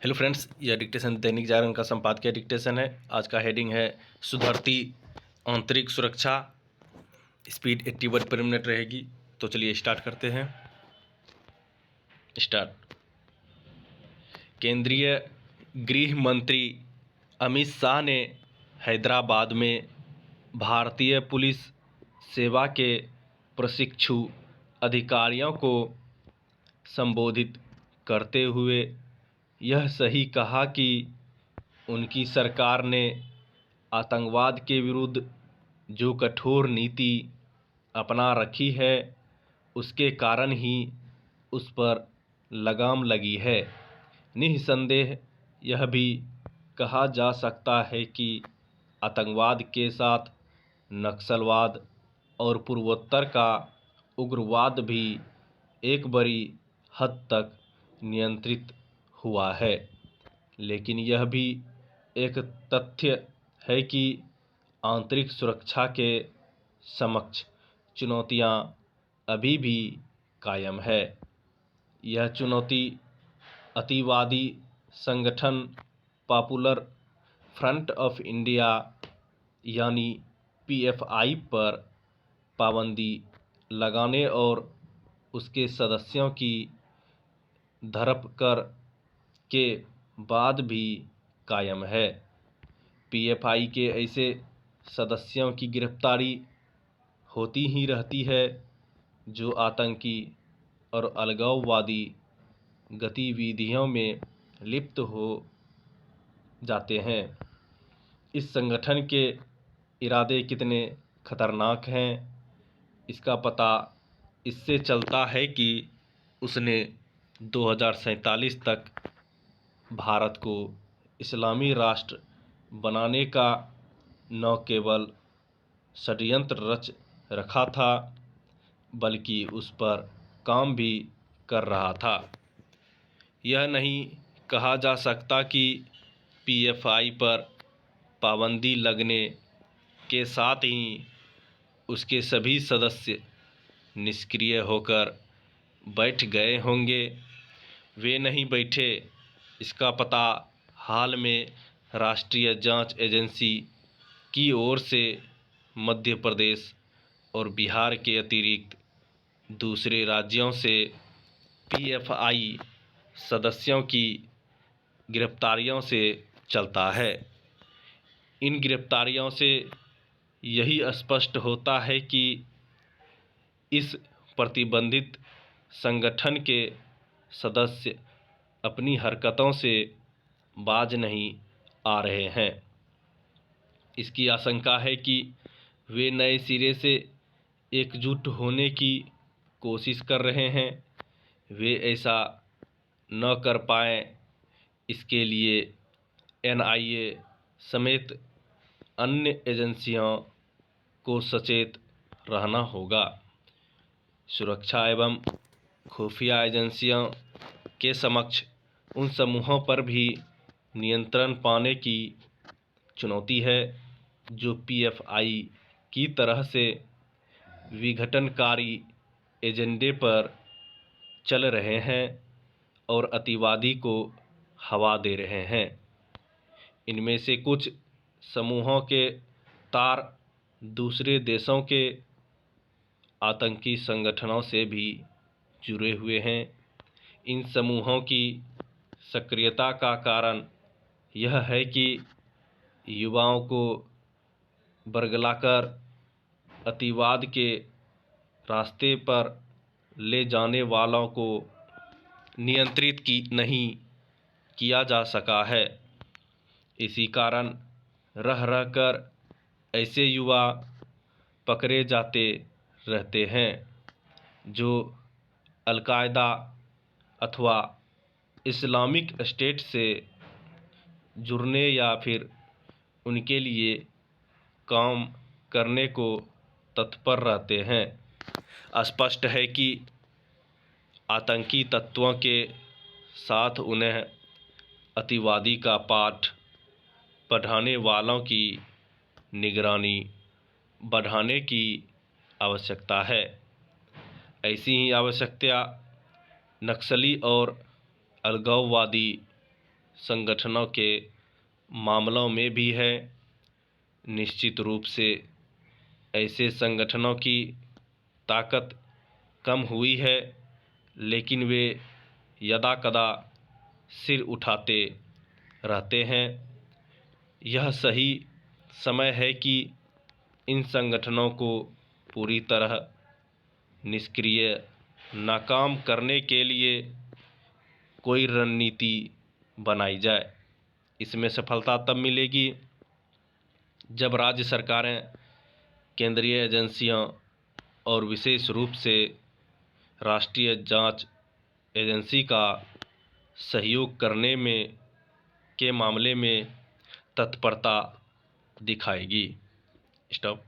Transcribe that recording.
Hello friends, यह dictation Dainik Jagran का संपादकीय डिक्टेशन है। आज का हेडिंग है सुधरती आंतरिक सुरक्षा। स्पीड 80 वर्ड पर मिनट रहेगी। तो चलिए स्टार्ट करते हैं। स्टार्ट। केंद्रीय गृह मंत्री अमित शाह ने हैदराबाद में भारतीय पुलिस सेवा के प्रशिक्षु अधिकारियों को संबोधित करते हुए यह सही कहा कि उनकी सरकार ने आतंकवाद के विरुद्ध जो कठोर नीति अपना रखी है उसके कारण ही उस पर लगाम लगी है। निस्संदेह यह भी कहा जा सकता है कि आतंकवाद के साथ नक्सलवाद और पूर्वोत्तर का उग्रवाद भी एक बड़ी हद तक नियंत्रित हुआ है, लेकिन यह भी एक तथ्य है कि आंतरिक सुरक्षा के समक्ष चुनौतियां अभी भी कायम है। यह चुनौती अतिवादी संगठन पॉपुलर फ्रंट ऑफ इंडिया यानी पीएफआई पर पाबंदी लगाने और उसके सदस्यों की धरपकड़ के बाद भी कायम है। पीएफआई के ऐसे सदस्यों की गिरफ्तारी होती ही रहती है जो आतंकी और अलगाववादी गतिविधियों में लिप्त हो जाते हैं। इस संगठन के इरादे कितने खतरनाक हैं इसका पता इससे चलता है कि उसने 2047 तक भारत को इस्लामी राष्ट्र बनाने का न केवल षड्यंत्र रच रखा था बल्कि उस पर काम भी कर रहा था। यह नहीं कहा जा सकता कि पीएफआई पर पाबंदी लगने के साथ ही उसके सभी सदस्य निष्क्रिय होकर बैठ गए होंगे। वे नहीं बैठे। इसका पता हाल में राष्ट्रीय जांच एजेंसी की ओर से मध्य प्रदेश और बिहार के अतिरिक्त दूसरे राज्यों से पीएफआई सदस्यों की गिरफ्तारियों से चलता है। इन गिरफ्तारियों से यही स्पष्ट होता है कि इस प्रतिबंधित संगठन के सदस्य अपनी हरकतों से बाज नहीं आ रहे हैं। इसकी आशंका है कि वे नए सिरे से एकजुट होने की कोशिश कर रहे हैं। वे ऐसा न कर पाएं, इसके लिए एनआईए समेत अन्य एजेंसियों को सचेत रहना होगा। सुरक्षा एवं खुफिया एजेंसियों के समक्ष उन समूहों पर भी नियंत्रण पाने की चुनौती है जो पीएफआई की तरह से विघटनकारी एजेंडे पर चल रहे हैं और अतिवादी को हवा दे रहे हैं। इनमें से कुछ समूहों के तार दूसरे देशों के आतंकी संगठनों से भी जुड़े हुए हैं। इन समूहों की सक्रियता का कारण यह है कि युवाओं को बरगलाकर अतिवाद के रास्ते पर ले जाने वालों को नियंत्रित नहीं किया जा सका है। इसी कारण रह रहकर ऐसे युवा पकड़े जाते रहते हैं जो अलकायदा अथवा इस्लामिक स्टेट से जुड़ने या फिर उनके लिए काम करने को तत्पर रहते हैं। स्पष्ट है कि आतंकी तत्वों के साथ उन्हें अतिवादी का पाठ पढ़ाने वालों की निगरानी बढ़ाने की आवश्यकता है। ऐसी ही आवश्यकता नक्सली और अलगाववादी संगठनों के मामलों में भी है। निश्चित रूप से ऐसे संगठनों की ताकत कम हुई है, लेकिन वे यदाकदा सिर उठाते रहते हैं। यह सही समय है कि इन संगठनों को पूरी तरह निष्क्रिय नाकाम करने के लिए कोई रणनीति बनाई जाए। इसमें सफलता तब मिलेगी जब राज्य सरकारें, केंद्रीय एजेंसियां और विशेष रूप से राष्ट्रीय जांच एजेंसी का सहयोग करने में के मामले में तत्परता दिखाएगी। स्टॉप।